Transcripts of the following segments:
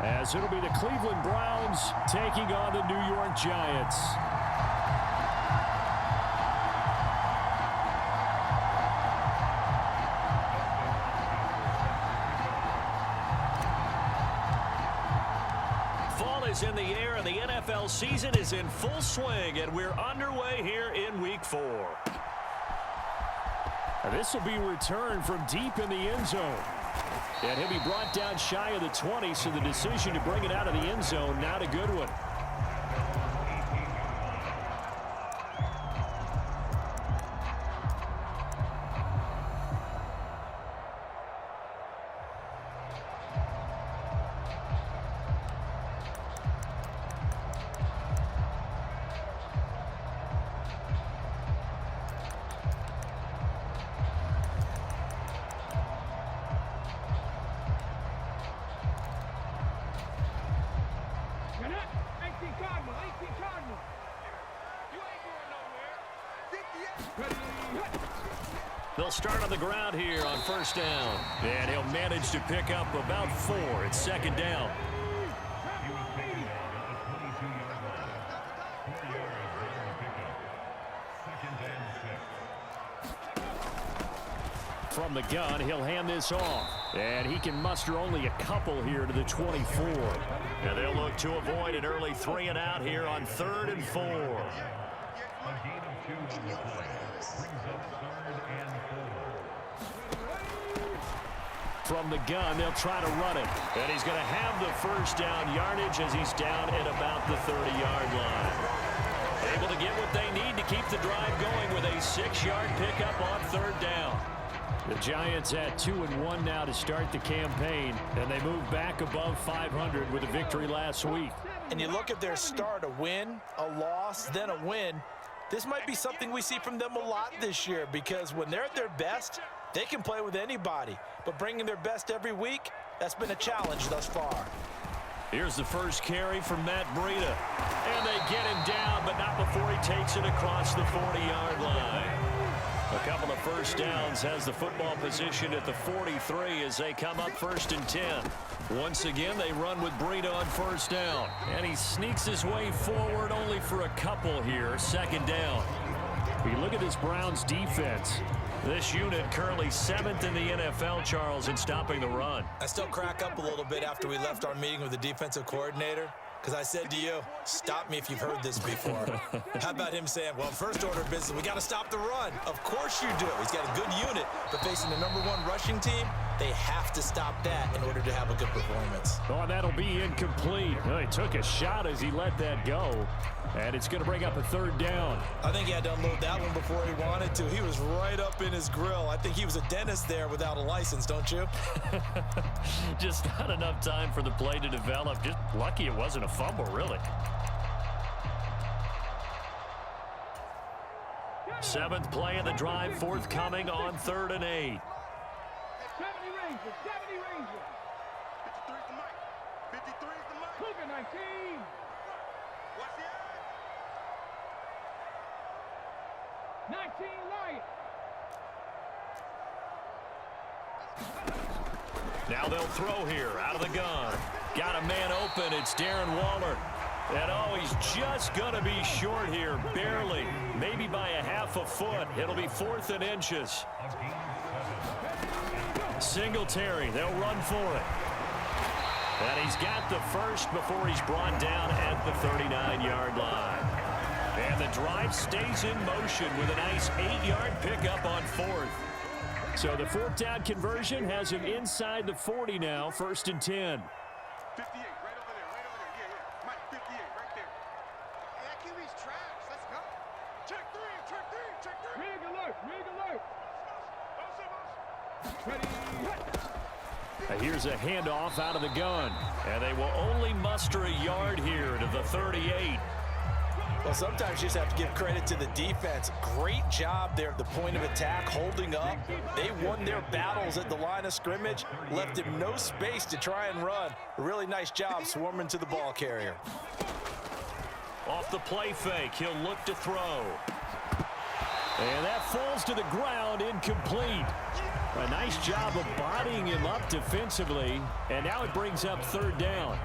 as it'll be the Cleveland Browns taking on the New York Giants. Fall is in the air, and the NFL season is in full swing, and we're underway here in Week 4. This will be returned from deep in the end zone. And he'll be brought down shy of the 20, so the decision to bring it out of the end zone, not a good one. They'll start on the ground here on first down. And he'll manage to pick up about 4. It's second down. From the gun, he'll hand this off. And he can muster only a couple here to the 24. And they'll look to avoid an early 3 and out here on 3rd and 4. From the gun, they'll try to run it. And he's going to have the first down yardage as he's down at about the 30-yard line. Able to get what they need to keep the drive going with a 6-yard pickup on 3rd down. The Giants at 2-1 now to start the campaign, and they move back above 500 with a victory last week. And you look at their start, a win, a loss, then a win. This might be something we see from them a lot this year, because when they're at their best, they can play with anybody. But bringing their best every week, that's been a challenge thus far. Here's the first carry from Matt Breida. And they get him down, but not before he takes it across the 40-yard line. A couple of first downs has the football position at the 43 as they come up 1st and 10. Once again, they run with Breida on first down. And he sneaks his way forward only for a couple here, 2nd down. We look at this Browns defense. This unit currently 7th in the NFL, Charles, in stopping the run. I still crack up a little bit after we left our meeting with the defensive coordinator, because I said to you, stop me if you've heard this before. How about him saying, well, first order of business, we got to stop the run. Of course you do. He's got a good unit, but facing the #1 rushing team, they have to stop that in order to have a good performance. Oh, that'll be incomplete. Oh, he took a shot as he let that go. And it's going to bring up a 3rd down. I think he had to unload that one before he wanted to. He was right up in his grill. I think he was a dentist there without a license, don't you? Just not enough time for the play to develop. Just lucky it wasn't a fumble, really. 7th play of the drive, forthcoming on 3rd and 8. 70 Rangers, 70 Rangers. 53 is the mic. 53 is the mic. Cougar 19. What's the 19 Lions. Now they'll throw here out of the gun. Got a man open. It's Darren Waller. And oh, he's just going to be short here, barely. Maybe by a half a foot. It'll be 4th and inches. Singletary, they'll run for it. And he's got the first before he's brought down at the 39-yard line. And the drive stays in motion with a nice 8-yard pickup on 4th. So the 4th down conversion has him inside the 40 now, 1st and 10. 58, right over there, Yeah. Mike, 58, right there. Hey, that QB's trash. Let's go. Check 3, check 3, check 3. Rig alert, rig alert. Ready. Here's a handoff out of the gun. And they will only muster a yard here to the 38. Well, sometimes you just have to give credit to the defense. Great job there at the point of attack, holding up. They won their battles at the line of scrimmage, left him no space to try and run. A really nice job swarming to the ball carrier. Off the play fake, he'll look to throw. And that falls to the ground, incomplete. A nice job of bodying him up defensively, and now it brings up third down.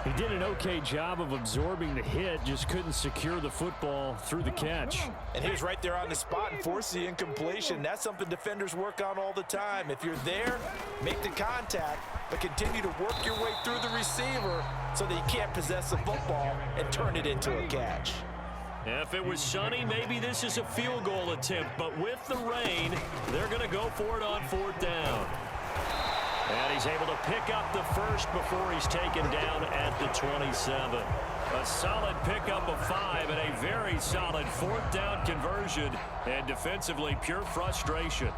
He did an okay job of absorbing the hit, just couldn't secure the football through the catch. And he was right there on the spot and forced the incompletion. That's something defenders work on all the time. If you're there, make the contact, but continue to work your way through the receiver so that you can't possess the football and turn it into a catch. If it was sunny, maybe this is a field goal attempt, but with the rain, they're going to go for it on fourth down. And he's able to pick up the first before he's taken down at the 27. A solid pickup of 5 and a very solid fourth down conversion, and defensively pure frustration.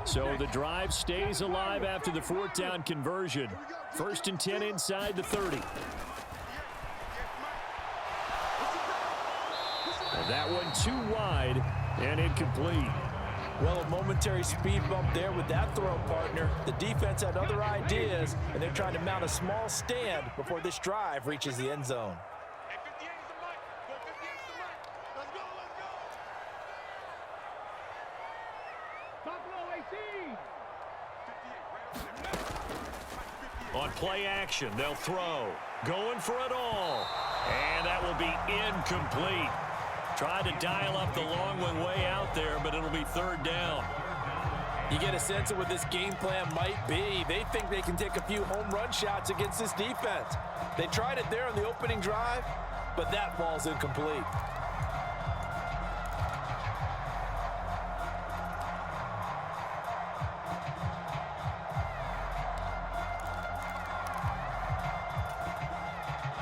So the drive stays alive after the fourth down conversion. 1st and 10 inside the 30. And that one too wide and incomplete. Well, a momentary speed bump there with that throw, partner. The defense had other ideas, and they're trying to mount a small stand before this drive reaches the end zone. Hey, 58 is the mic. Go 58 is the mic. Let's go, let's go. Top low, 18. 58, right over there. On play action, they'll throw. Going for it all. And that will be incomplete. Tried to dial up the long one way out there, but it'll be third down. You get a sense of what this game plan might be. They think they can take a few home run shots against this defense. They tried it there on the opening drive, but that ball's incomplete.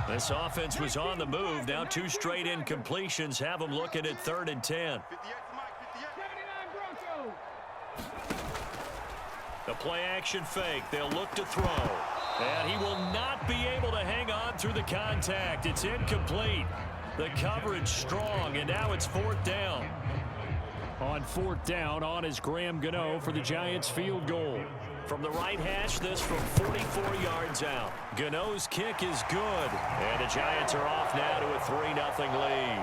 This offense was on the move. Now 2 straight incompletions have them looking at 3rd and 10. 58 is the mic. 58. 79 Broncos. The play action fake. They'll look to throw. And he will not be able to hang on through the contact. It's incomplete. The coverage strong, and now it's 4th down. On 4th down, on is Graham Gano for the Giants field goal. From the right hash, this from 44 yards out. Gano's kick is good. And the Giants are off now to a 3-0 lead.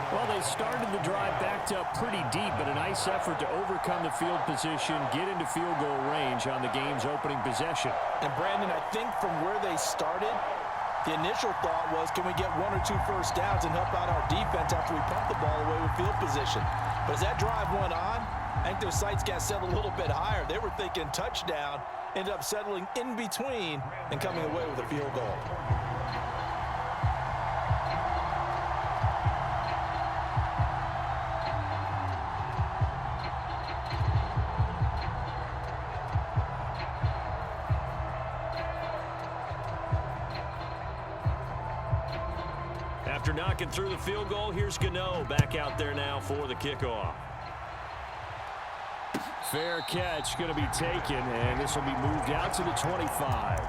Well, they started the drive backed up pretty deep, but a nice effort to overcome the field position, get into field goal range on the game's opening possession. And Brandon, I think from where they started, the initial thought was, can we get 1 or 2 first downs and help out our defense after we pump the ball away with field position? But as that drive went on, I think their sights got set a little bit higher. They were thinking touchdown, ended up settling in between and coming away with a field goal. After knocking through the field goal, here's Gano back out there now for the kickoff. Fair catch going to be taken, and this will be moved out to the 25.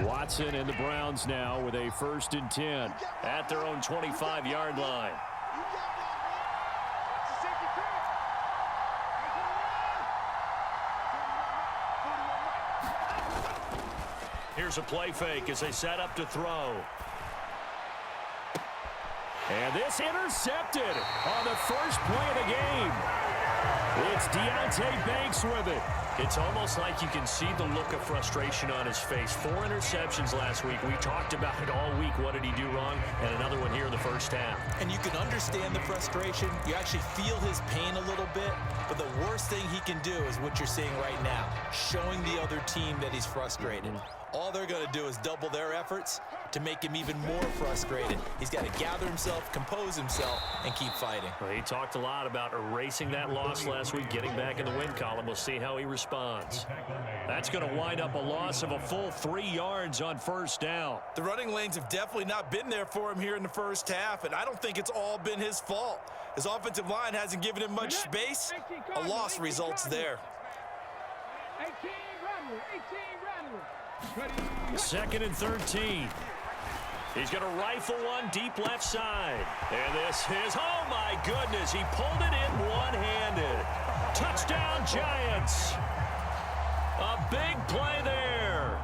Watson and the Browns now with a 1st and 10 at their own 25-yard line. Here's a play fake as they set up to throw. And this intercepted on the first play of the game. It's Deonte Banks with it. It's almost like you can see the look of frustration on his face. 4 interceptions last week. We talked about it all week. What did he do wrong? And another one here in the first half. And you can understand the frustration. You actually feel his pain a little bit. But the worst thing he can do is what you're seeing right now, showing the other team that he's frustrated. All they're going to do is double their efforts to make him even more frustrated. He's got to gather himself, compose himself, and keep fighting. Well, he talked a lot about erasing that loss last week, getting back in the win column. We'll see how he responds. That's going to wind up a loss of a full 3 yards on 1st down. The running lanes have definitely not been there for him here in the first half, and I don't think it's all been his fault. His offensive line hasn't given him much space. A loss results there. 2nd and 13. He's going to rifle one deep left side. And this is, oh my goodness, he pulled it in one-handed. Touchdown, Giants. A big play there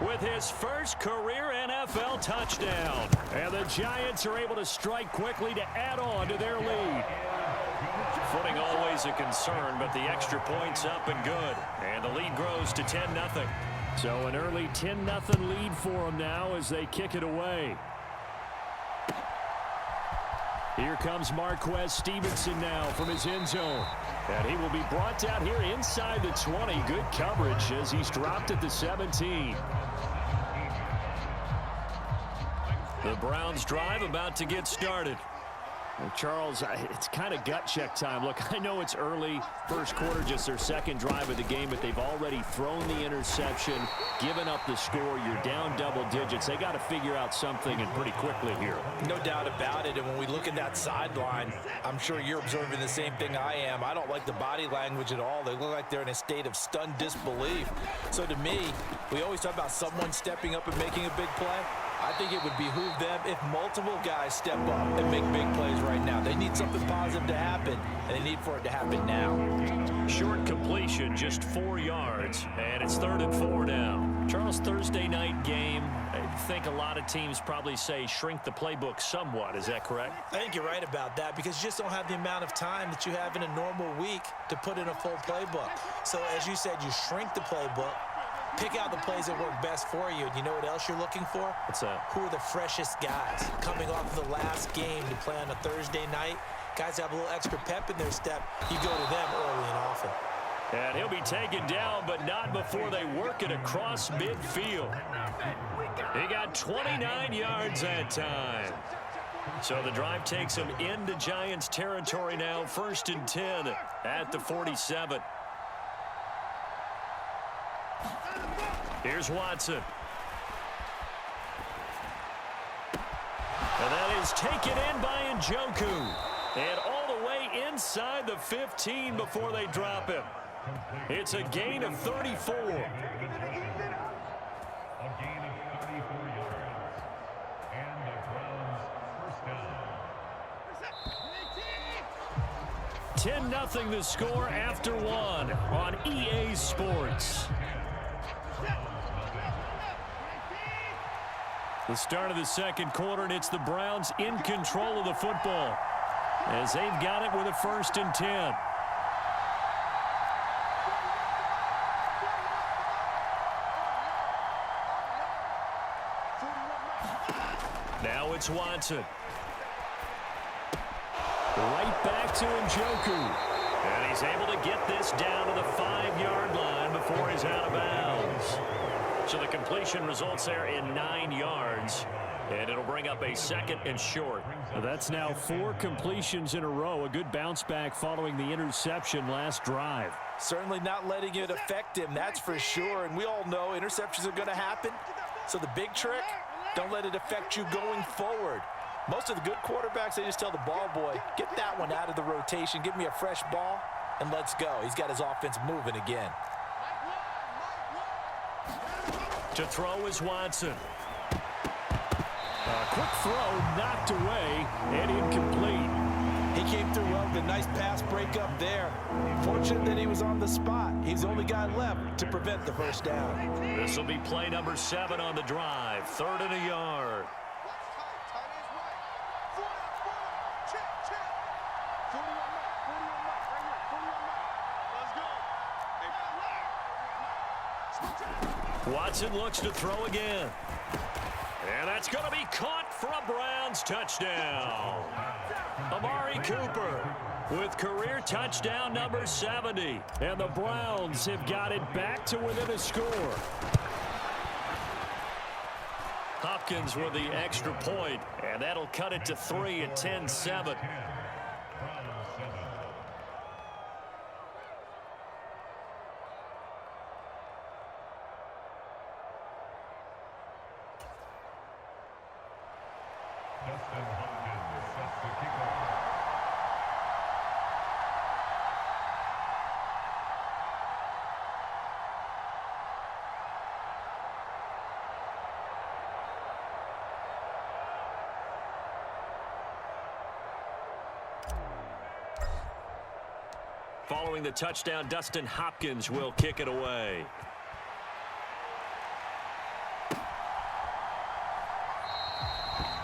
with his first career NFL touchdown. And the Giants are able to strike quickly to add on to their lead. Footing always a concern, but the extra point's up and good. And the lead grows to 10-0. So an early 10-0 lead for them now as they kick it away. Here comes Marquez Stevenson now from his end zone. And he will be brought down here inside the 20. Good coverage as he's dropped at the 17. The Browns drive about to get started. Well, Charles, it's kind of gut check time. Look, I know it's early, first quarter, just their second drive of the game, but they've already thrown the interception, given up the score. You're down double digits. They got to figure out something, and pretty quickly here. No doubt about it. And when we look at that sideline, I'm sure you're observing the same thing I am. I don't like the body language at all. They look like they're in a state of stunned disbelief. So to me, we always talk about someone stepping up and making a big play. I think it would behoove them if multiple guys step up and make big plays right now. They need something positive to happen, and they need for it to happen now. Short completion, just 4 yards, and it's 3rd and 4 now. Charles, Thursday night game, I think a lot of teams probably say shrink the playbook somewhat. Is that correct? I think you're right about that because you just don't have the amount of time that you have in a normal week to put in a full playbook. So as you said, you shrink the playbook. Pick out the plays that work best for you. And you know what else you're looking for? What's that? Who are the freshest guys coming off of the last game to play on a Thursday night? Guys have a little extra pep in their step. You go to them early and often. And he'll be taken down, but not before they work it across midfield. He got 29 yards that time. So the drive takes him into Giants territory now. 1st and 10 at the 47. Here's Watson. And that is taken in by Njoku. And all the way inside the 15 before they drop him. It's a gain of 34. 10-0 the score after 1 on EA Sports. The start of the second quarter, and it's the Browns in control of the football as they've got it with a 1st and 10. Now it's Watson. Right back to Njoku. And he's able to get this down to the 5-yard line before he's out of bounds. So the completion results there in 9 yards. And it'll bring up a 2nd and short. That's now 4 completions in a row. A good bounce back following the interception last drive. Certainly not letting it affect him, that's for sure. And we all know interceptions are going to happen. So the big trick, don't let it affect you going forward. Most of the good quarterbacks, they just tell the ball boy, get that one out of the rotation, give me a fresh ball, and let's go. He's got his offense moving again. To throw is Watson. A quick throw knocked away and incomplete. He came through well with a nice pass breakup there. Fortunate that he was on the spot. He's the only guy left to prevent the first down. This will be play number 7 on the drive. 3rd and a yard. Watson looks to throw again. And that's going to be caught for a Browns touchdown. Amari Cooper with career touchdown number 70. And the Browns have got it back to within a score. Hopkins with the extra point, and that'll cut it to 3 at 10-7. Following the touchdown, Dustin Hopkins will kick it away.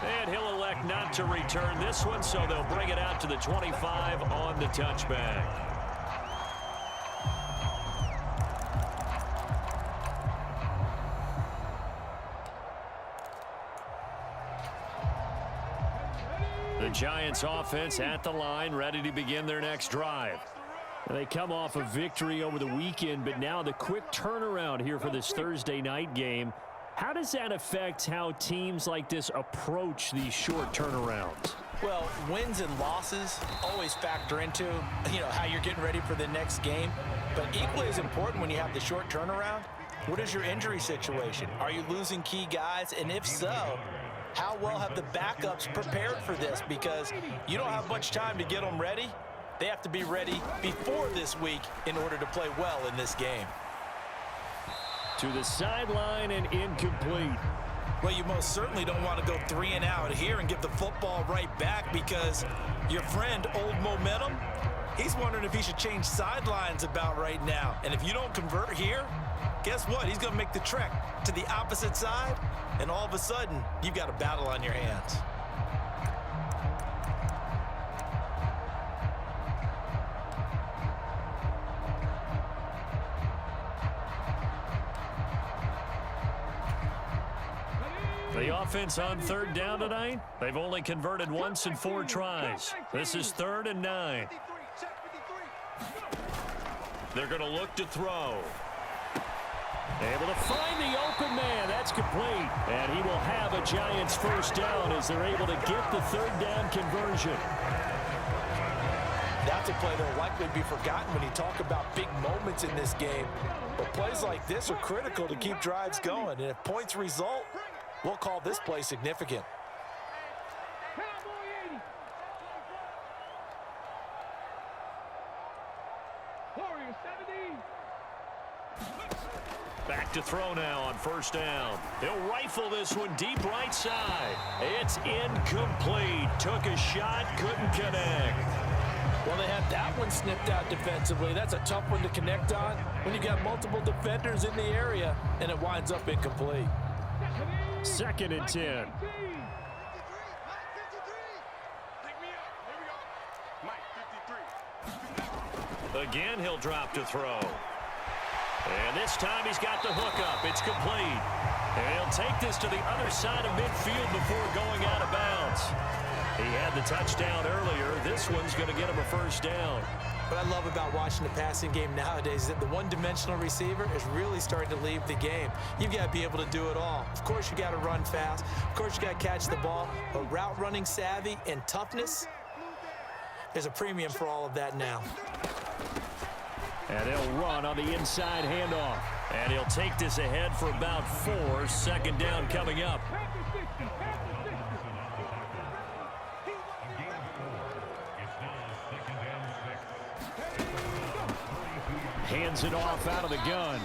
And he'll elect not to return this one, so they'll bring it out to the 25 on the touchback. The Giants offense at the line, ready to begin their next drive. They come off a victory over the weekend, but now the quick turnaround here for this Thursday night game. How does that affect how teams like this approach these short turnarounds? Well, wins and losses always factor into, how you're getting ready for the next game. But equally as important when you have the short turnaround, what is your injury situation? Are you losing key guys? And if so, how well have the backups prepared for this? Because you don't have much time to get them ready. They have to be ready before this week in order to play well in this game. To the sideline and incomplete. Well, you most certainly don't want to go 3 and out here and get the football right back, because your friend, Old Momentum, he's wondering if he should change sidelines about right now. And if you don't convert here, guess what? He's going to make the trek to the opposite side, and all of a sudden, you've got a battle on your hands. The offense on third down tonight, they've only converted once in 4 tries. This is 3rd and 9. They're going to look to throw. Able to find the open man. That's complete. And he will have a Giants first down as they're able to get the 3rd down conversion. That's a play that will likely be forgotten when you talk about big moments in this game. But plays like this are critical to keep drives going. And if points result, we'll call this play significant. Back to throw now on first down. He'll rifle this one deep right side. It's incomplete. Took a shot, couldn't connect. Well, they had that one snipped out defensively. That's a tough one to connect on when you got multiple defenders in the area, and it winds up incomplete. 2nd and 10. Again, he'll drop to throw. And this time he's got the hook up. It's complete. And he'll take this to the other side of midfield before going out of bounds. He had the touchdown earlier. This one's going to get him a first down. What I love about watching the passing game nowadays is that the one-dimensional receiver is really starting to leave the game. You've got to be able to do it all. Of course, you got to run fast. Of course, you got to catch the ball. But route running savvy and toughness, there's a premium for all of that now. And they'll run on the inside handoff. And he'll take this ahead for about 4. 2nd down coming up. Hands it off out of the gun.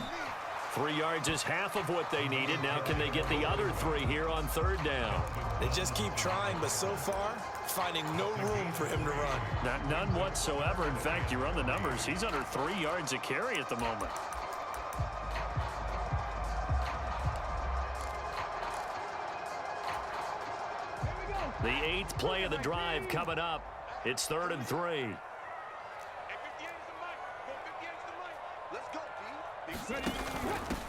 3 yards is half of what they needed. Now can they get the other 3 here on 3rd down? They just keep trying, but so far, finding no room for him to run. None whatsoever. In fact, you run the numbers. He's under 3 yards a carry at the moment. The 8th play of the drive coming up. It's 3rd and 3.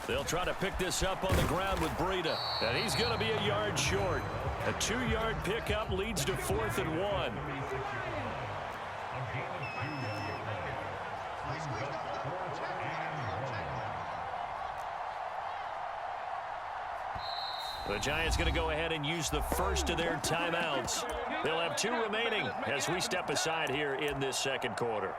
They'll try to pick this up on the ground with Breida. And he's going to be a yard short. A 2-yard pickup leads to 4th and 1. The Giants going to go ahead and use the first of their timeouts. They'll have 2 remaining as we step aside here in this 2nd quarter.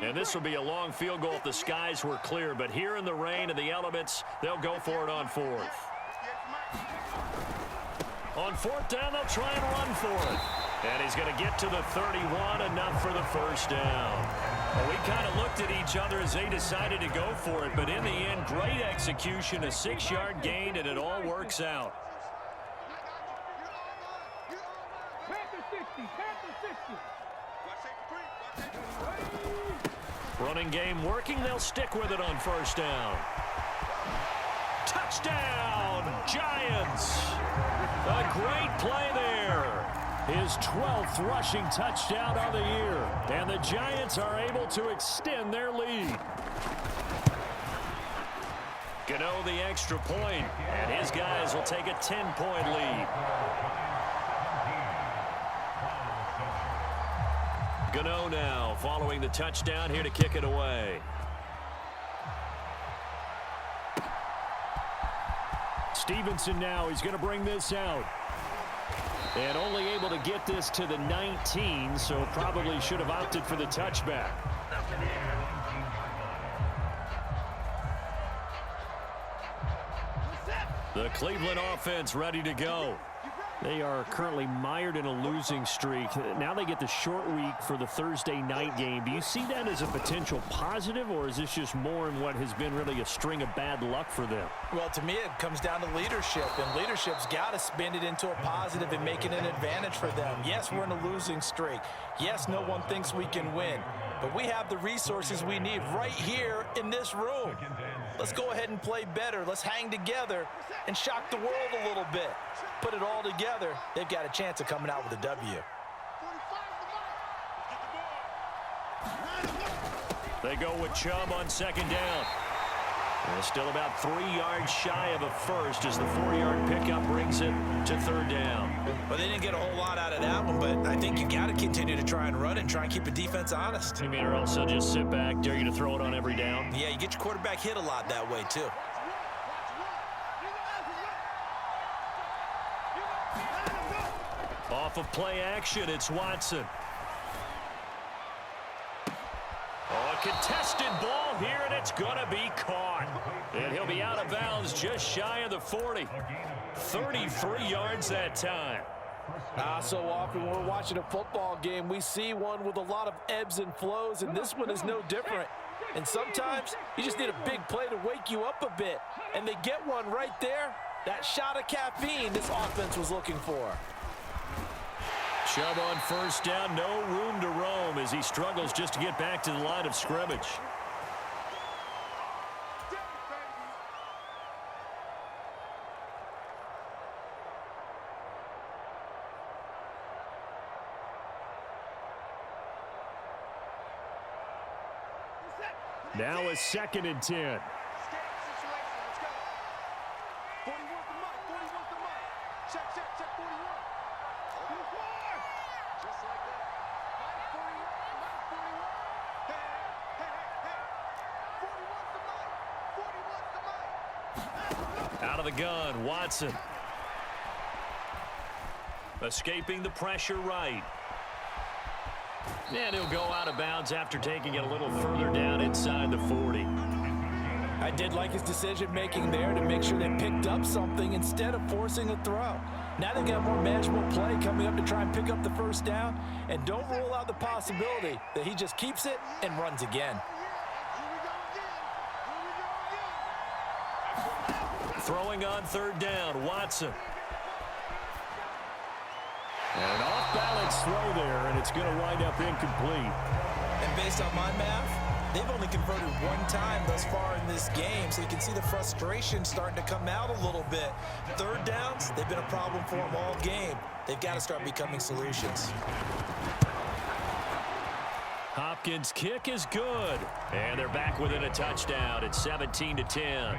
And this will be a long field goal if the skies were clear. But here in the rain and the elements, they'll go for it on 4th. On 4th down, they'll try and run for it. And he's going to get to the 31, enough for the first down. Well, we kind of looked at each other as they decided to go for it, but in the end, great execution, a 6-yard gain, and it all works out. Running game working. They'll stick with it on first down. Touchdown, Giants. A great play there. His 12th rushing touchdown of the year. And the Giants are able to extend their lead. Gano the extra point, and his guys will take a 10-point lead. Gano now following the touchdown here to kick it away. Stevenson now, he's going to bring this out. And only able to get this to the 19, so probably should have opted for the touchback. The Cleveland offense ready to go. They are currently mired in a losing streak. Now they get the short week for the Thursday night game. Do you see that as a potential positive, or is this just more in what has been really a string of bad luck for them? Well, to me, it comes down to leadership, and leadership's got to spin it into a positive and make it an advantage for them. Yes, we're in a losing streak. Yes, no one thinks we can win, but we have the resources we need right here in this room. Let's go ahead and play better. Let's hang together and shock the world a little bit. Put it all together, they've got a chance of coming out with a W. They go with Chubb on second down. They're still about 3 yards shy of a first as the 4-yard pickup brings it to third down. Well, they didn't get a whole lot out of that one, but I think you got to continue to try and run it and try and keep the defense honest. You mean, or else they'll just sit back, dare you to throw it on every down? Yeah, you get your quarterback hit a lot that way, too. Off of play action, it's Watson. Oh, a contested ball here, and it's going to be caught. And he'll be out of bounds just shy of the 40. 33 yards that time. So often when we're watching a football game, we see one with a lot of ebbs and flows, and this one is no different. And sometimes you just need a big play to wake you up a bit. And they get one right there. That shot of caffeine this offense was looking for. Chubb on first down, no room to roam as he struggles just to get back to the line of scrimmage. Now a 2nd and 10. Out of the gun, Watson. Escaping the pressure right. And he'll go out of bounds after taking it a little further down inside the 40. I did like his decision-making there to make sure they picked up something instead of forcing a throw. Now they got more manageable play coming up to try and pick up the first down. And don't rule out the possibility that he just keeps it and runs again. Throwing on third down, Watson. An off-balance throw there, and it's going to wind up incomplete. And based on my math, they've only converted one time thus far in this game, so you can see the frustration starting to come out a little bit. Third downs, they've been a problem for them all game. They've got to start becoming solutions. Hopkins' kick is good. And they're back within a touchdown. It's 17-10.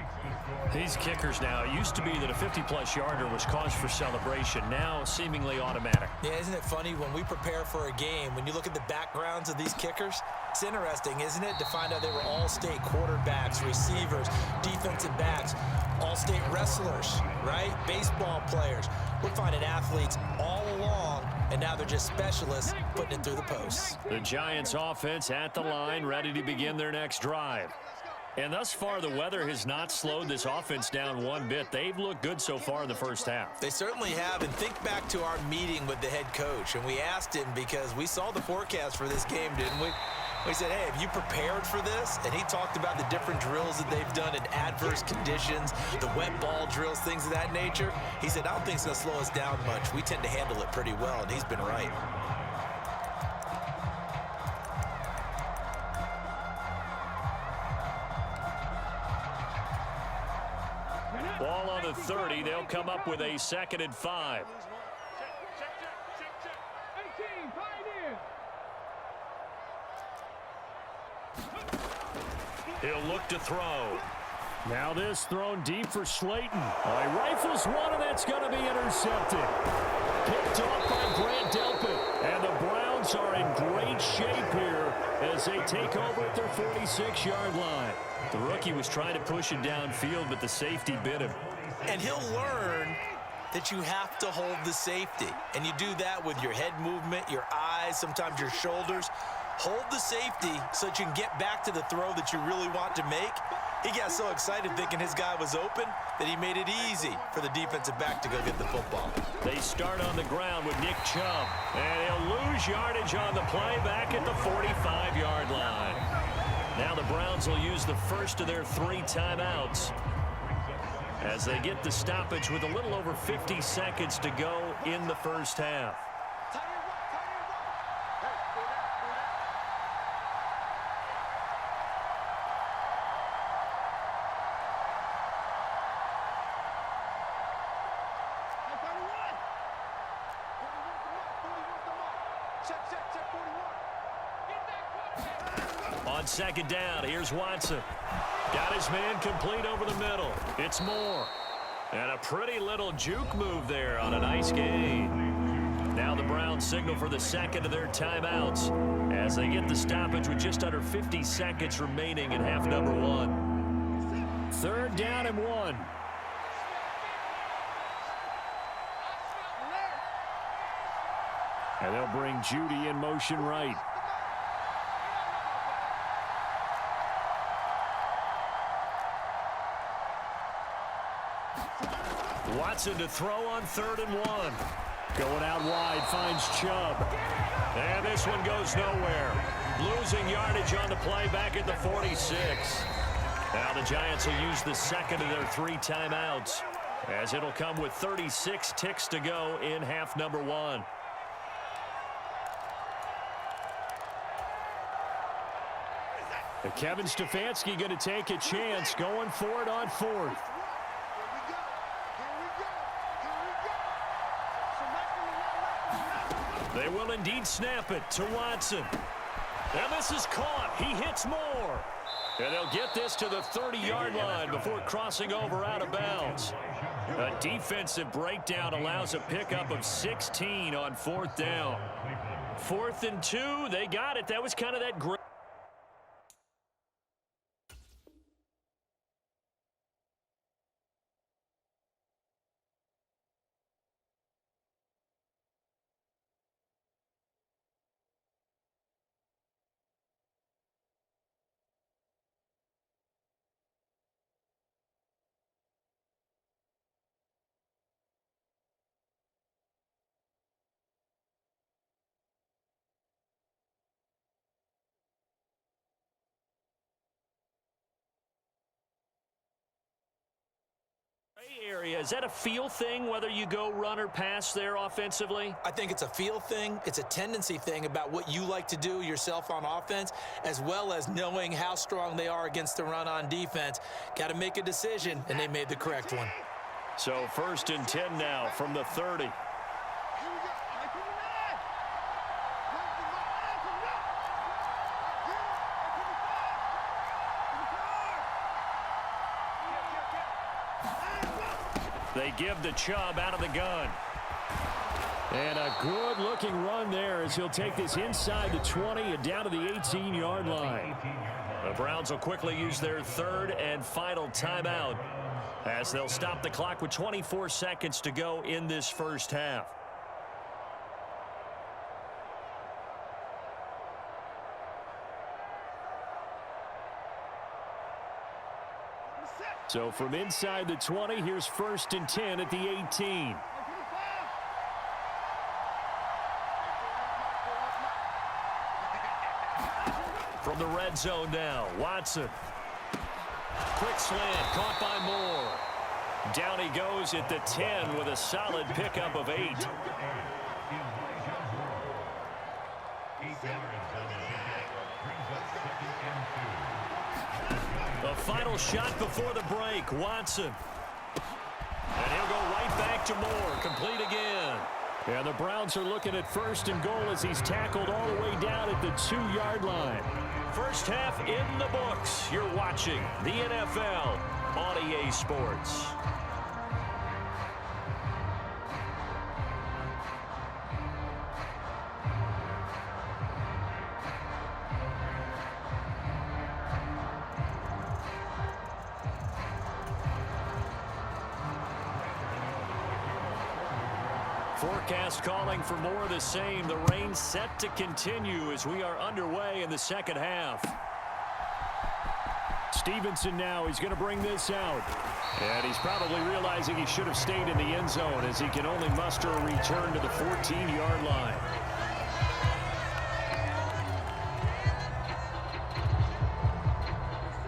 These kickers now, it used to be that a 50-plus yarder was cause for celebration. Now seemingly automatic. Yeah, isn't it funny when we prepare for a game, when you look at the backgrounds of these kickers, it's interesting, isn't it, to find out they were all-state quarterbacks, receivers, defensive backs, all-state wrestlers, right? Baseball players. We're finding athletes all along, and now they're just specialists putting it through the posts. The Giants offense at the line, ready to begin their next drive. And thus far, the weather has not slowed this offense down one bit. They've looked good so far in the first half. They certainly have. And think back to our meeting with the head coach. And we asked him because we saw the forecast for this game, didn't we? We said, hey, have you prepared for this? And he talked about the different drills that they've done in adverse conditions, the wet ball drills, things of that nature. He said, I don't think it's going to slow us down much. We tend to handle it pretty well, and he's been right. Ball on the 30. They'll come up with a 2nd and 5. He'll look to throw. Now this thrown deep for Slayton. He rifles one, and that's going to be intercepted. Picked off by Grant Delpit. And the Browns are in great shape here as they take over at their 46-yard line. The rookie was trying to push it downfield, but the safety bit him. And he'll learn that you have to hold the safety. And you do that with your head movement, your eyes, sometimes your shoulders. Hold the safety so that you can get back to the throw that you really want to make. He got so excited thinking his guy was open that he made it easy for the defensive back to go get the football. They start on the ground with Nick Chubb. And he'll lose yardage on the play back at the 45-yard line. Now the Browns will use the first of their 3 timeouts as they get the stoppage with a little over 50 seconds to go in the first half. On 2nd down, here's Watson. Got his man complete over the middle. It's Moore. And a pretty little juke move there on a nice gain. Now the Browns signal for the 2nd of their timeouts as they get the stoppage with just under 50 seconds remaining in half number 1. 3rd down and 1. And they'll bring Judy in motion right. Watson to throw on 3rd and 1. Going out wide, finds Chubb. And this one goes nowhere. Losing yardage on the play back at the 46. Now the Giants will use the 2nd of their 3 timeouts as it'll come with 36 ticks to go in half number 1. And Kevin Stefanski going to take a chance going for it on 4th. They will indeed snap it to Watson. And this is caught. He hits Moore. And they'll get this to the 30-yard line before crossing over out of bounds. A defensive breakdown allows a pickup of 16 on 4th down. 4th and 2, they got it. That was kind of that great. Area. Is that a feel thing, whether you go run or pass there offensively? I think it's a feel thing. It's a tendency thing about what you like to do yourself on offense, as well as knowing how strong they are against the run on defense. Got to make a decision, and they made the correct one. So 1st and 10 now from the 30. They give the Chubb out of the gun. And a good-looking run there as he'll take this inside the 20 and down to the 18-yard line. The Browns will quickly use their 3rd and final timeout as they'll stop the clock with 24 seconds to go in this first half. So from inside the 20, here's 1st and 10 at the 18. From the red zone now, Watson. Quick slant, caught by Moore. Down he goes at the 10 with a solid pickup of 8. The final shot before the break, Watson. And he'll go right back to Moore, complete again. And the Browns are looking at 1st and goal as he's tackled all the way down at the 2-yard line. First half in the books. You're watching the NFL on EA Sports. Forecast calling for more of the same. The rain set to continue as we are underway in the second half. Stevenson now, he's going to bring this out. And he's probably realizing he should have stayed in the end zone as he can only muster a return to the 14-yard line.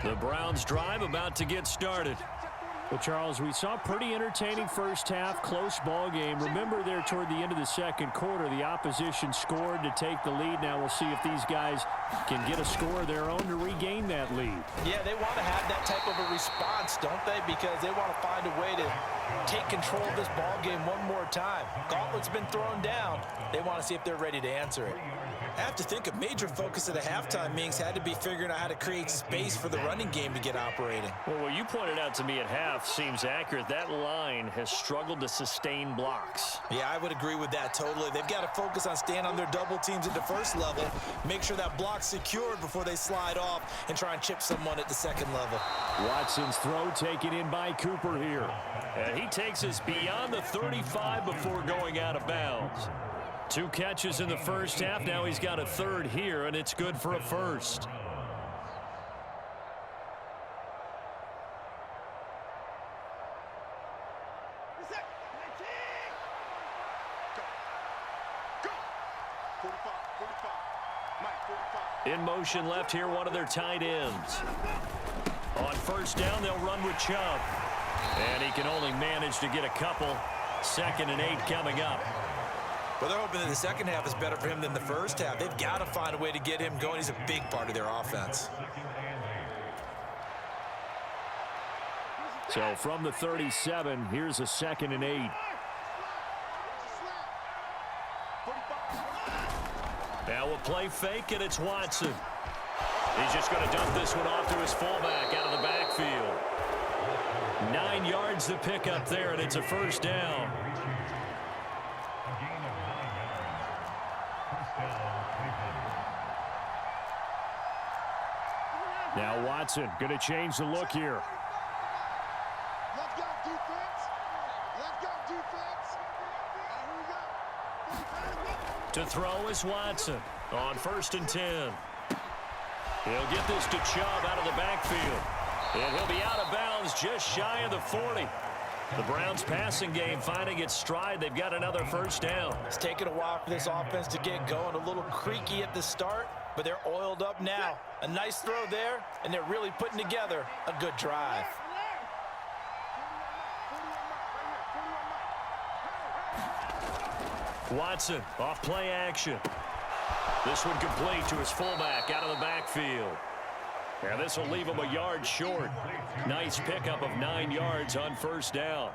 The Browns drive about to get started. Well, Charles, we saw a pretty entertaining first half, close ball game. Remember there toward the end of the second quarter, the opposition scored to take the lead. Now we'll see if these guys can get a score of their own to regain that lead. Yeah, they want to have that type of a response, don't they? Because they want to find a way to take control of this ball game one more time. Gauntlet's been thrown down. They want to see if they're ready to answer it. I have to think a major focus of the halftime meetings had to be figuring out how to create space for the running game to get operating. Well, what you pointed out to me at half seems accurate. That line has struggled to sustain blocks. Yeah, I would agree with that totally. They've got to focus on staying on their double teams at the first level, make sure that block's secured before they slide off and try and chip someone at the second level. Watson's throw taken in by Cooper here. And he takes us beyond the 35 before going out of bounds. 2 catches in the first half. Now he's got a third here, and it's good for a first. In motion left here, one of their tight ends. On first down, they'll run with Chubb. And he can only manage to get a couple. 2nd and 8 coming up. Well, they're hoping that the second half is better for him than the first half. They've got to find a way to get him going. He's a big part of their offense. So from the 37, here's a 2nd and 8. Now we'll play fake, and it's Watson. He's just going to dump this one off to his fullback out of the backfield. 9 yards to pick up there, and it's a first down. Now Watson going to change the look here. Let's go defense. Let's go defense. Here we go. To throw is Watson on 1st and 10. He'll get this to Chubb out of the backfield. And he'll be out of bounds just shy of the 40. The Browns passing game finding its stride. They've got another first down. It's taken a while for this offense to get going. A little creaky at the start, but they're oiled up now. A nice throw there, and they're really putting together a good drive. Watson off play action. This one complete to his fullback out of the backfield. And this will leave him a yard short. Nice pickup of 9 yards on first down.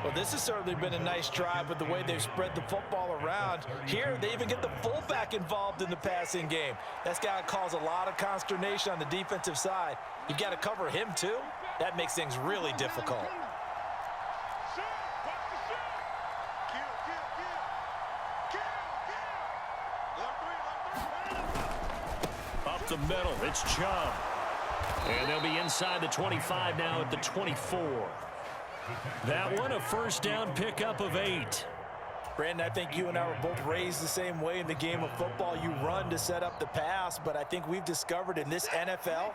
Well, this has certainly been a nice drive with the way they've spread the football around. Here, they even get the fullback involved in the passing game. That's got to cause a lot of consternation on the defensive side. You've got to cover him, too. That makes things really difficult. Up the middle, it's Chubb. And they'll be inside the 25 now at the 24. That one, a first down pickup of 8. Brandon, I think you and I were both raised the same way in the game of football. You run to set up the pass, but I think we've discovered in this NFL,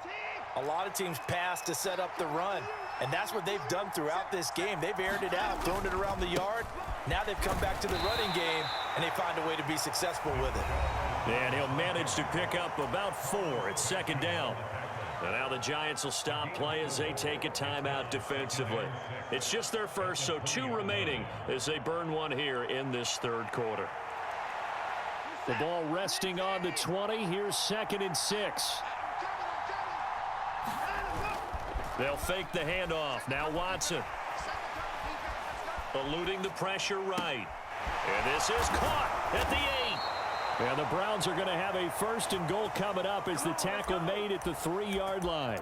A lot of teams pass to set up the run, and that's what they've done throughout this game. They've aired it out, thrown it around the yard. Now they've come back to the running game, and they find a way to be successful with it. And he'll manage to pick up about 4 at second down. And now the Giants will stop play as they take a timeout defensively. It's just their first, so 2 remaining as they burn one here in this third quarter. The ball resting on the 20. Here's 2nd and 6. They'll fake the handoff. Now Watson. Eluding the pressure right. And this is caught at the 8. And the Browns are going to have a 1st and goal coming up as the tackle made at the 3-yard line.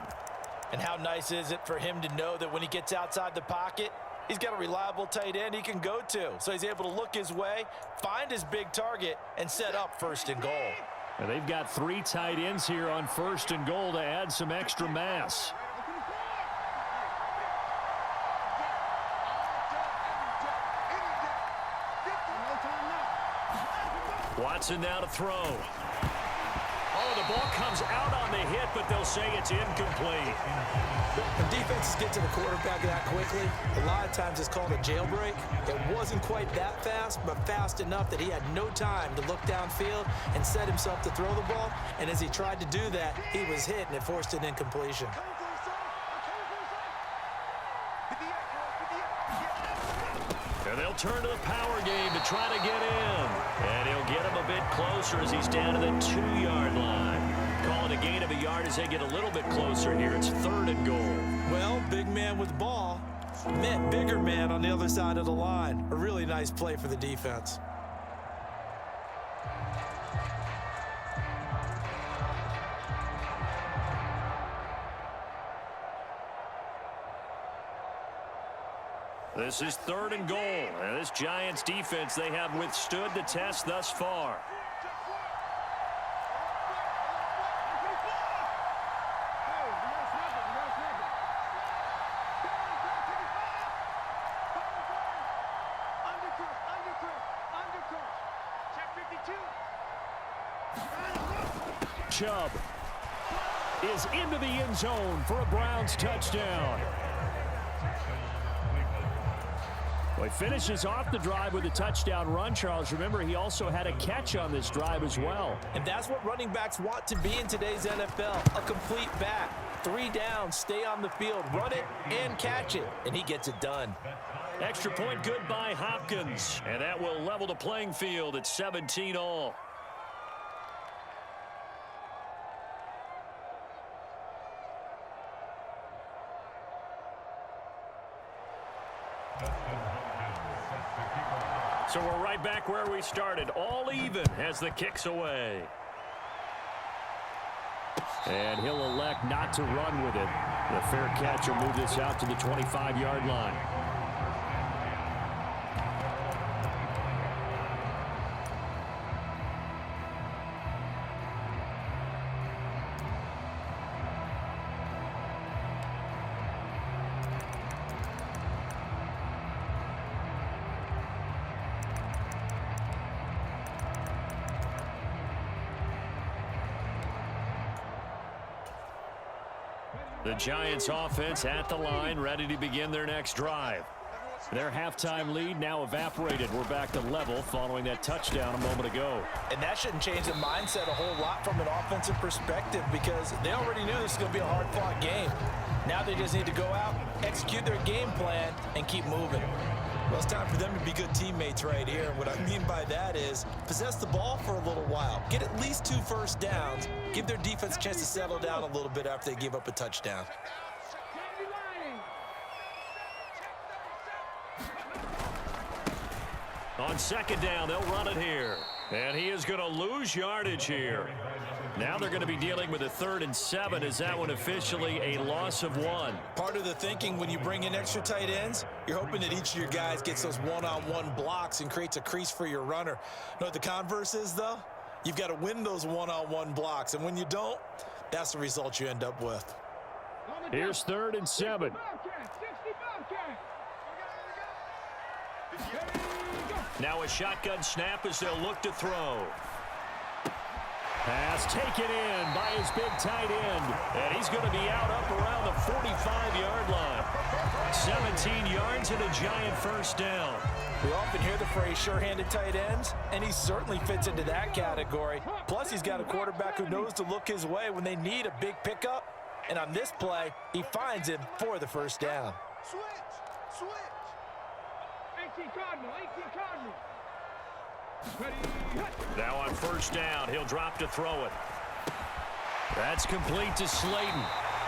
And how nice is it for him to know that when he gets outside the pocket, he's got a reliable tight end he can go to. So he's able to look his way, find his big target, and set up 1st and goal. And they've got 3 tight ends here on 1st and goal to add some extra mass. Watson now to throw. Oh, the ball comes out on the hit, but they'll say it's incomplete. When defenses get to the quarterback that quickly, a lot of times it's called a jailbreak. It wasn't quite that fast, but fast enough that he had no time to look downfield and set himself to throw the ball. And as he tried to do that, he was hit, and it forced an incompletion. And they'll turn to the power game to try to get in. And he'll get him a bit closer as he's down to the 2-yard line. Call it a gain of a yard as they get a little bit closer here. It's 3rd and goal. Well, big man with the ball meant bigger man on the other side of the line. A really nice play for the defense. This is 3rd and goal. And this Giants defense, they have withstood the test thus far. Chubb is into the end zone for a Browns touchdown. Well, he finishes off the drive with a touchdown run, Charles. Remember, he also had a catch on this drive as well. And that's what running backs want to be in today's NFL, a complete back. 3 downs, stay on the field, run it, and catch it. And he gets it done. Extra point good by Hopkins. And that will level the playing field at 17 all. So we're right back where we started, all even as the kick's away. And he'll elect not to run with it. The fair catch will move this out to the 25-yard line. The Giants offense at the line, ready to begin their next drive. Their halftime lead now evaporated. We're back to level following that touchdown a moment ago. And that shouldn't change the mindset a whole lot from an offensive perspective because they already knew this was going to be a hard-fought game. Now they just need to go out, execute their game plan, and keep moving. Well, it's time for them to be good teammates right here. And what I mean by that is possess the ball for a little while. Get at least 2 first downs. Give their defense a chance to settle down a little bit after they give up a touchdown. On 2nd down, they'll run it here. And he is going to lose yardage here. Now they're going to be dealing with a 3rd and 7. Is that one officially a loss of 1? Part of the thinking when you bring in extra tight ends, you're hoping that each of your guys gets those one-on-one blocks and creates a crease for your runner. Know what the converse is, though? You've got to win those one-on-one blocks. And when you don't, that's the result you end up with. Here's 3rd and 7. Now a shotgun snap as they'll look to throw. Pass taken in by his big tight end. And he's going to be out up around the 45-yard line. 17 yards and a giant first down. We often hear the phrase sure-handed tight ends, and he certainly fits into that category. Plus, he's got a quarterback who knows to look his way when they need a big pickup. And on this play, he finds him for the first down. Switch. 18 Cardinal. Now on first down, he'll drop to throw it. That's complete to Slayton.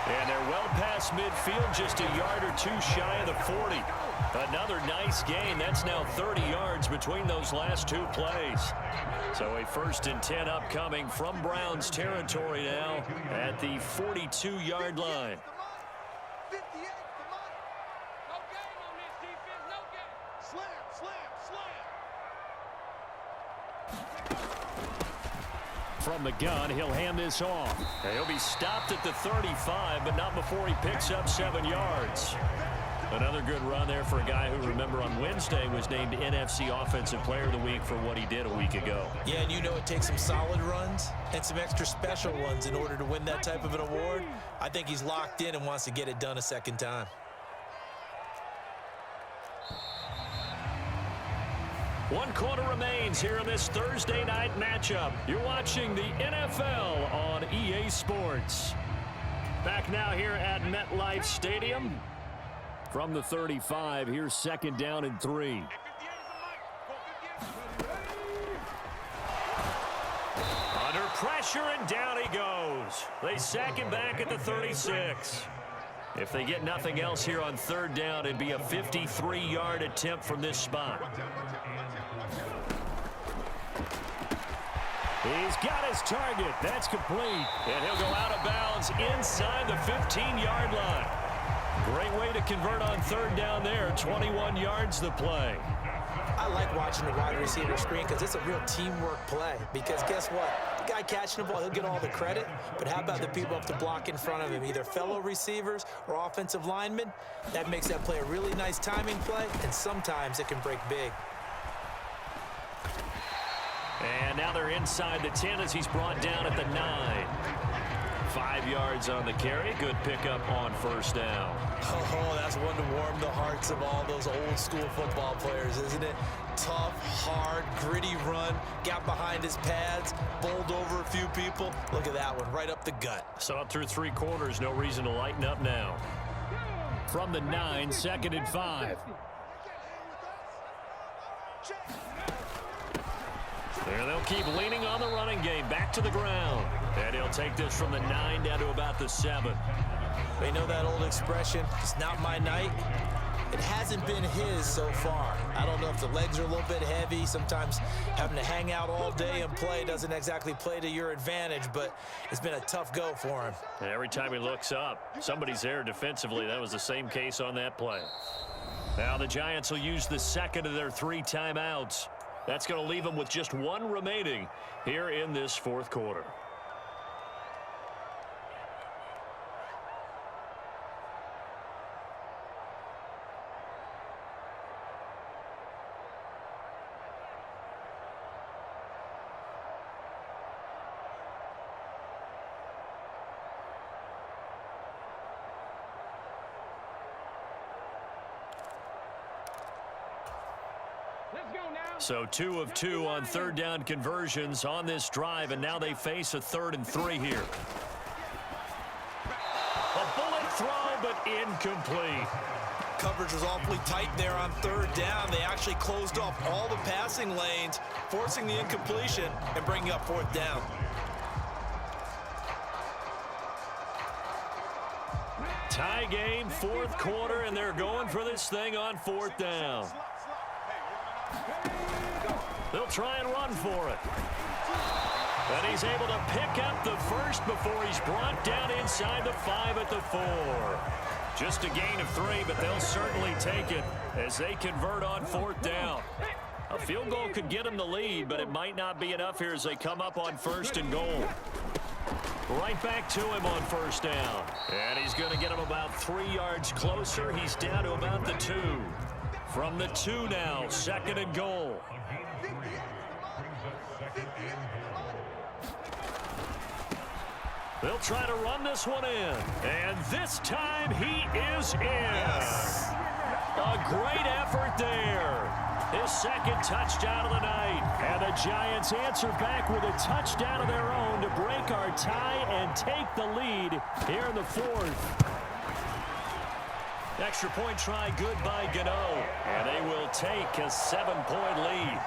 And they're well past midfield, just a yard or two shy of the 40. Another nice gain. That's now 30 yards between those last two plays. So a 1st and 10 upcoming from Browns territory now at the 42-yard line. 58, come on. No game on this defense, no game. Slam. From the gun, he'll hand this off. And he'll be stopped at the 35, but not before he picks up 7 yards. Another good run there for a guy who, remember, on Wednesday was named NFC Offensive Player of the Week for what he did a week ago. Yeah, and you know it takes some solid runs and some extra special ones in order to win that type of an award. I think he's locked in and wants to get it done a second time. One quarter remains here in this Thursday night matchup. You're watching the NFL on EA Sports. Back now here at MetLife Stadium. From the 35, here's 2nd down and 3. Under pressure, and down he goes. They sack him back at the 36. If they get nothing else here on 3rd down, it'd be a 53-yard attempt from this spot. He's got his target. That's complete. And he'll go out of bounds inside the 15-yard line. Great way to convert on 3rd down there. 21 yards the play. I like watching the wide receiver screen because it's a real teamwork play. Because guess what? The guy catching the ball, he'll get all the credit. But how about the people up to block in front of him, either fellow receivers or offensive linemen? That makes that play a really nice timing play, and sometimes it can break big. And now they're inside the 10 as he's brought down at the 9. 5 yards on the carry. Good pickup on 1st down. Oh, that's one to warm the hearts of all those old school football players, isn't it? Tough, hard, gritty run. Got behind his pads, bowled over a few people. Look at that one, right up the gut. So up through 3 quarters, no reason to lighten up now. From the 9, 2nd and 5. And they'll keep leaning on the running game. Back to the ground. And he'll take this from the 9 down to about the 7. They know that old expression, it's not my night. It hasn't been his so far. I don't know if the legs are a little bit heavy. Sometimes having to hang out all day and play doesn't exactly play to your advantage, but it's been a tough go for him. And every time he looks up, somebody's there defensively. That was the same case on that play. Now the Giants will use the 2nd of their 3 timeouts. That's going to leave them with just 1 remaining here in this 4th quarter. So 2 of 2 on 3rd down conversions on this drive, and now they face a 3rd and 3 here. A bullet throw, but incomplete. Coverage was awfully tight there on 3rd down. They actually closed off all the passing lanes, forcing the incompletion and bringing up 4th down. Tie game, 4th quarter, and they're going for this thing on 4th down. They'll try and run for it. And he's able to pick up the first before he's brought down inside the 5 at the 4. Just a gain of 3, but they'll certainly take it as they convert on 4th down. A field goal could get them the lead, but it might not be enough here as they come up on 1st and goal. Right back to him on 1st down. And he's going to get him about 3 yards closer. He's down to about the 2. From the 2 now, 2nd and goal. They'll try to run this one in. And this time he is in. Yes. A great effort there. His second touchdown of the night. And the Giants answer back with a touchdown of their own to break our tie and take the lead here in the fourth. Extra point try good by Gano. And they will take a 7-point lead.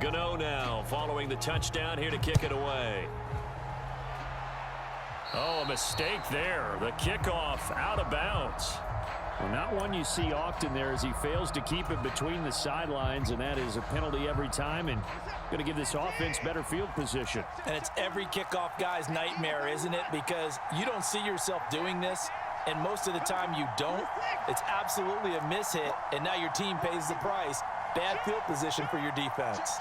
Gano now following the touchdown here to kick it away. Oh, a mistake there. The kickoff out of bounds. Well, not one you see often there as he fails to keep it between the sidelines, and that is a penalty every time and going to give this offense better field position. And it's every kickoff guy's nightmare, isn't it? Because you don't see yourself doing this, and most of the time you don't. It's absolutely a mishit, and now your team pays the price. Bad field position for your defense.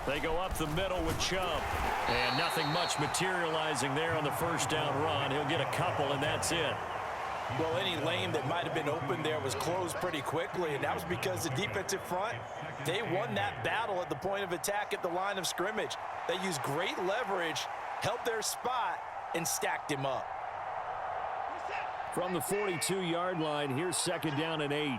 They go up the middle with Chubb. And nothing much materializing there on the first down run. He'll get a couple, and that's it. Well, any lane that might have been open there was closed pretty quickly, and that was because the defensive front, they won that battle at the point of attack at the line of scrimmage. They used great leverage, held their spot, and stacked him up. From the 42-yard line, here's second down and 8.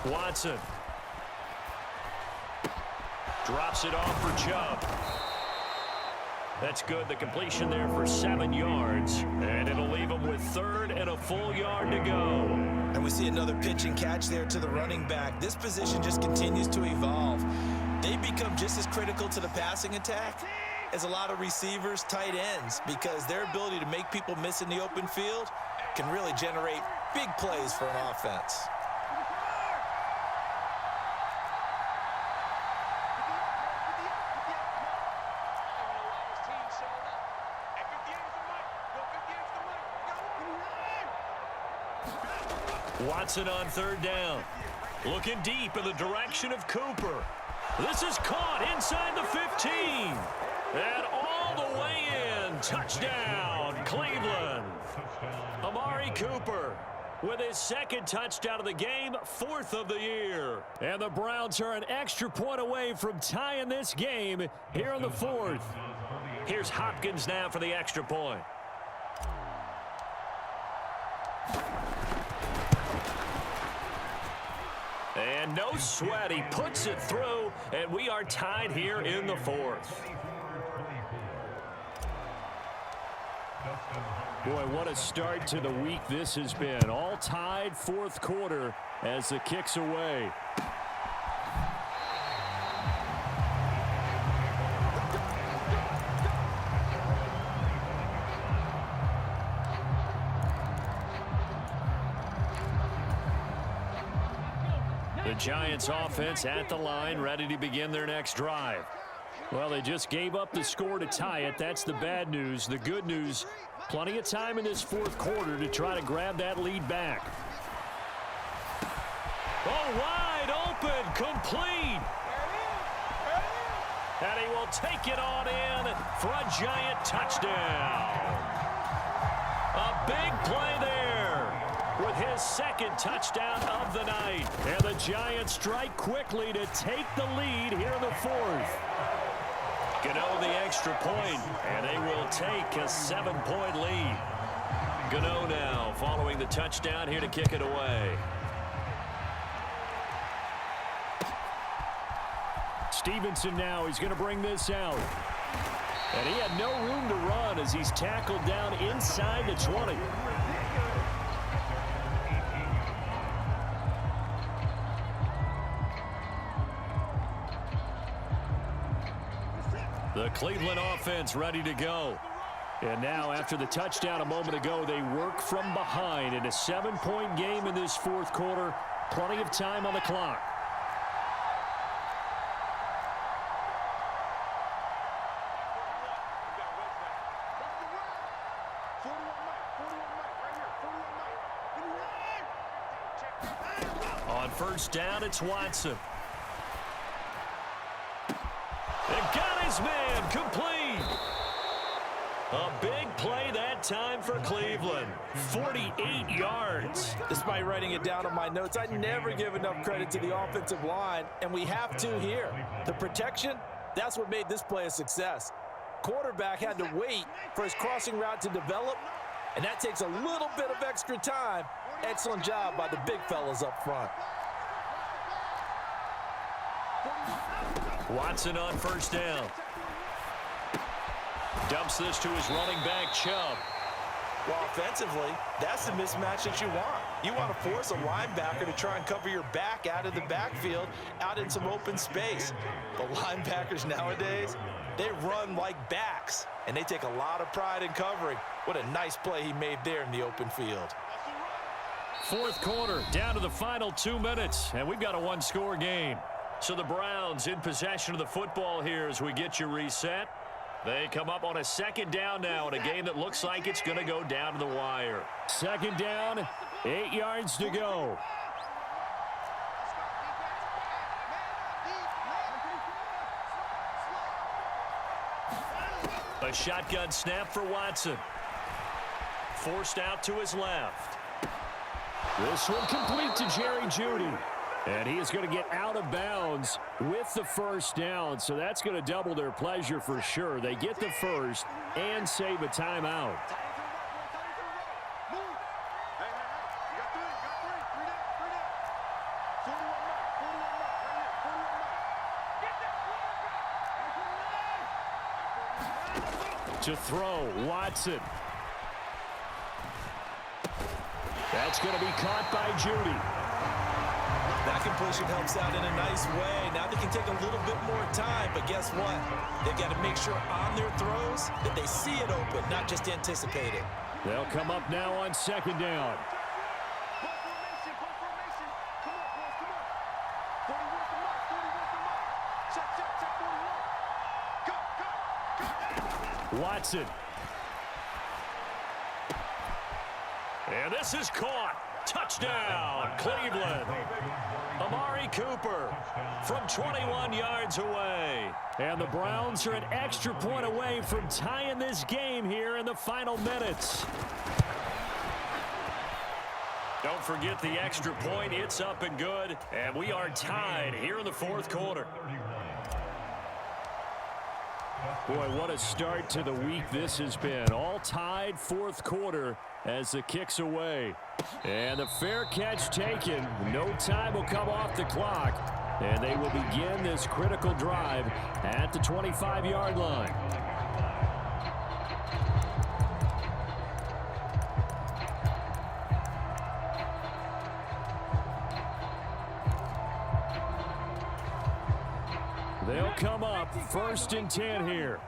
Watson drops it off for Chubb. That's good. The completion there for 7 yards. And it'll leave him with third and a full yard to go. And we see another pitch and catch there to the running back. This position just continues to evolve. They become just as critical to the passing attack as a lot of receivers, tight ends, because their ability to make people miss in the open field can really generate big plays for an offense. Watson on third down. Looking deep in the direction of Cooper. This is caught inside the 15. And all the way in. Touchdown, Cleveland. Amari Cooper with his second touchdown of the game, 4th of the year. And the Browns are an extra point away from tying this game here in the fourth. Here's Hopkins now for the extra point. And no sweat, he puts it through, and we are tied here in the fourth. Boy, what a start to the week this has been. All tied fourth quarter as the kick's away. The Giants offense at the line, ready to begin their next drive. Well, they just gave up the score to tie it. That's the bad news. The good news, plenty of time in this fourth quarter to try to grab that lead back. Oh, wide open, complete. And he will take it on in for a Giant touchdown. A big play there with his second touchdown of the night. And the Giants strike quickly to take the lead here in the fourth. Gano the extra point, and they will take a 7-point lead. Gano now following the touchdown here to kick it away. Stevenson now. He's going to bring this out. And he had no room to run as he's tackled down inside the 20. The Cleveland offense ready to go. And now, after the touchdown a moment ago, they work from behind in a 7-point game in this fourth quarter. Plenty of time on the clock. On first down, it's Watson. They got his man complete. A big play that time for Cleveland. 48 yards. Despite writing it down on my notes, I never give enough credit to the offensive line, and we have to here. The protection, that's what made this play a success. Quarterback had to wait for his crossing route to develop, and that takes a little bit of extra time. Excellent job by the big fellas up front. Watson on first down. Dumps this to his running back, Chubb. Well, offensively, that's the mismatch that you want. You want to force a linebacker to try and cover your back out of the backfield, out in some open space. The linebackers nowadays, they run like backs, and they take a lot of pride in covering. What a nice play he made there in the open field. Fourth quarter, down to the final 2 minutes, and we've got a one-score game. So the Browns in possession of the football here as we get you reset. They come up on a second down now in a game that looks like it's going to go down to the wire. Second down, 8 yards to go. A shotgun snap for Watson. Forced out to his left. This one complete to Jerry Jeudy. And he is going to get out of bounds with the first down. So that's going to double their pleasure for sure. They get the first and save a timeout. To throw, Watson. That's going to be caught by Jeudy. That completion helps out in a nice way. Now they can take a little bit more time, but guess what? They've got to make sure on their throws that they see it open, not just anticipate it. They'll come up now on second down. Watson. And this is caught. Touchdown, Cleveland. Amari Cooper from 21 yards away. And the Browns are an extra point away from tying this game here in the final minutes. Don't forget the extra point. It's up and good. And we are tied here in the fourth quarter. Boy, what a start to the week this has been. All tied fourth quarter as the kick's away. And the fair catch taken. No time will come off the clock. And they will begin this critical drive at the 25-yard line. They'll come up first and 10 here.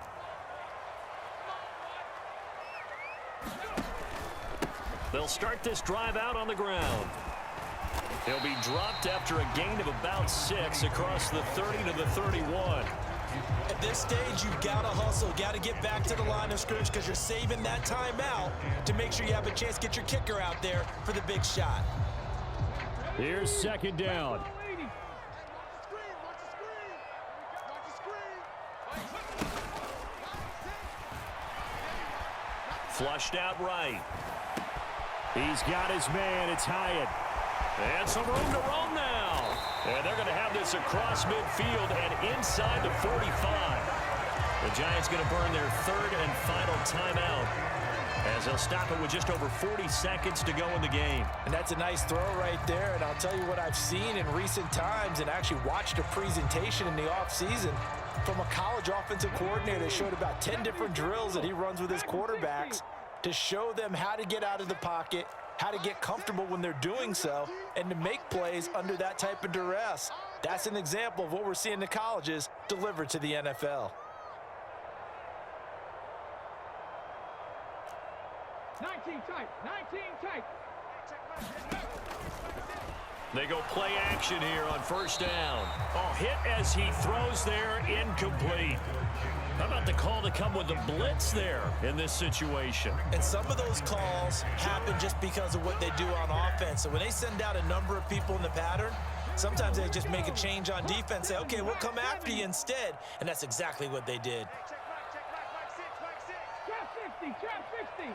They'll start this drive out on the ground. He'll be dropped after a gain of about 6 across the 30 to the 31. At this stage, you've got to hustle. Got to get back to the line of scrimmage because you're saving that timeout to make sure you have a chance to get your kicker out there for the big shot. Here's second down. Flushed out right. He's got his man. It's Hyatt. And some room to roam now. And they're going to have this across midfield and inside the 45. The Giants going to burn their third and final timeout. as they'll stop it with just over 40 seconds to go in the game. And that's a nice throw right there. And I'll tell you what I've seen in recent times and actually watched a presentation in the offseason from a college offensive coordinator that showed about 10 different drills that he runs with his quarterbacks to show them how to get out of the pocket, how to get comfortable when they're doing so, and to make plays under that type of duress. That's an example of what we're seeing in the colleges delivered to the NFL. 19 tight, 19 tight. They go play action here on first down. Oh, hit as he throws there, incomplete. How about the call to come with the blitz there in this situation? And some of those calls happen just because of what they do on offense. So when they send out a number of people in the pattern, sometimes they just make a change on defense, say, okay, we'll come after you instead. And that's exactly what they did. Trap 60.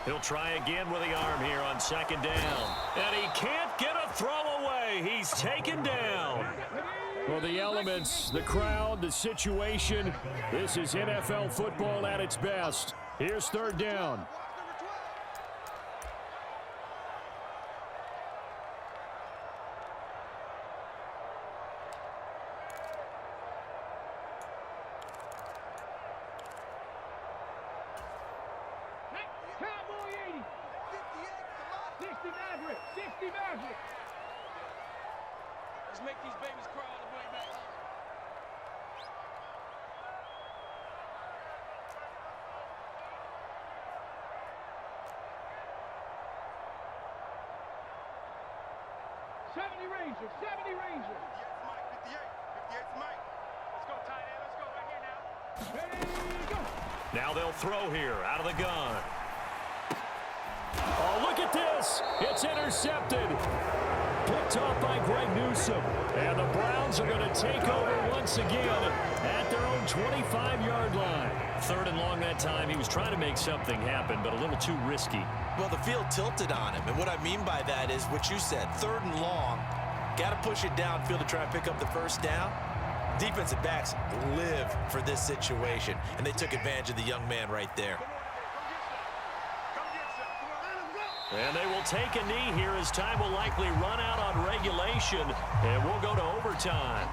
He'll try again with the arm here on second down. And he can't get a throw away. He's taken down. Well, the elements, the crowd, the situation, this is NFL football at its best. Here's third down. Cowboy 80. 60 Maverick. 60 Maverick. Let's make these babies cry on the way back home. Ranger, 70 Ranger. 58's Mike. Let's go, tight end. Let's go right here now. Ready, go. Now they'll throw here out of the gun. Oh, look at this. It's intercepted. Picked off by Greg Newsome. And the Browns are going to take over once again at their own 25-yard line. Third and long that time. He was trying to make something happen, but a little too risky. Well, the field tilted on him. And what I mean by that is what you said. Third and long. Got to push it downfield to try and pick up the first down. Defensive backs live for this situation. And they took advantage of the young man right there. And they will take a knee here as time will likely run out on regulation. And we'll go to overtime.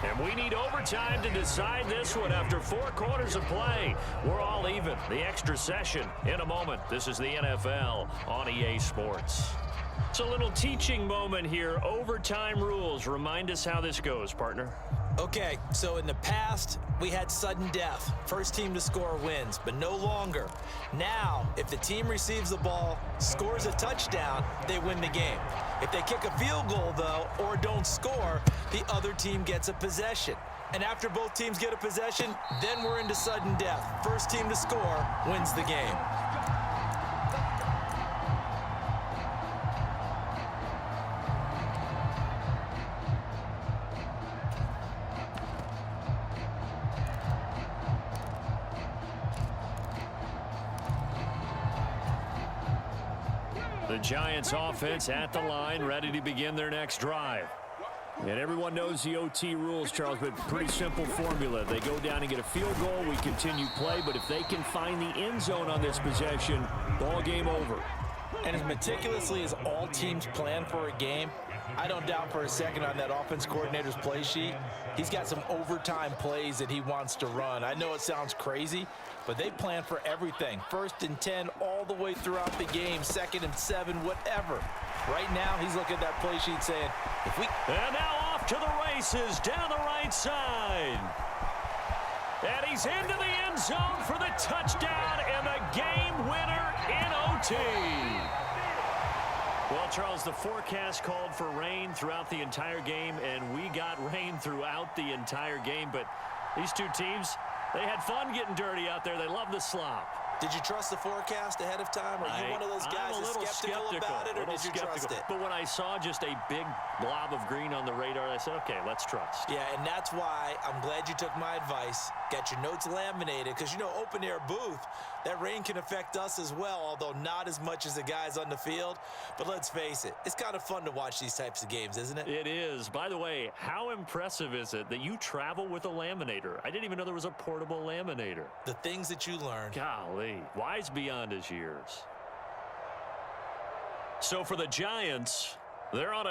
And we need overtime to decide this one after 4 quarters of play. We're all even. The extra session in a moment. This is the NFL on EA Sports. It's a little teaching moment here. Overtime rules. Remind us how this goes, partner. Okay, so in the past, we had sudden death. First team to score wins, but no longer. Now, if the team receives the ball, scores a touchdown, they win the game. If they kick a field goal, though, or don't score, the other team gets a possession. And after both teams get a possession, then we're into sudden death. First team to score wins the game. The Giants offense at the line, ready to begin their next drive. And everyone knows the OT rules, Charles, but pretty simple formula. They go down and get a field goal, we continue play, but if they can find the end zone on this possession, ball game over. And as meticulously as all teams plan for a game, I don't doubt for a second on that offense coordinator's play sheet, he's got some overtime plays that he wants to run. I know it sounds crazy, but they plan for everything. 1st and 10 all the way throughout the game, 2nd and 7, whatever. Right now, he's looking at that play sheet saying, if we... And now off to the races down the right side. And he's into the end zone for the touchdown and the game winner in OT. Well, Charles, the forecast called for rain throughout the entire game, and we got rain throughout the entire game. But these two teams, they had fun getting dirty out there. They love the slop. Did you trust the forecast ahead of time? Are you one of those guys I'm a that's little skeptical about it, or did you trust it? But when I saw just a big blob of green on the radar, I said, okay, let's trust. Yeah, and that's why I'm glad you took my advice. Got your notes laminated, because, you know, open-air booth, that rain can affect us as well, although not as much as the guys on the field. But let's face it, it's kind of fun to watch these types of games, isn't it? It is. By the way, how impressive is it that you travel with a laminator? I didn't even know there was a portable laminator. The things that you learn. Golly, wise beyond his years. So for the Giants, they're on a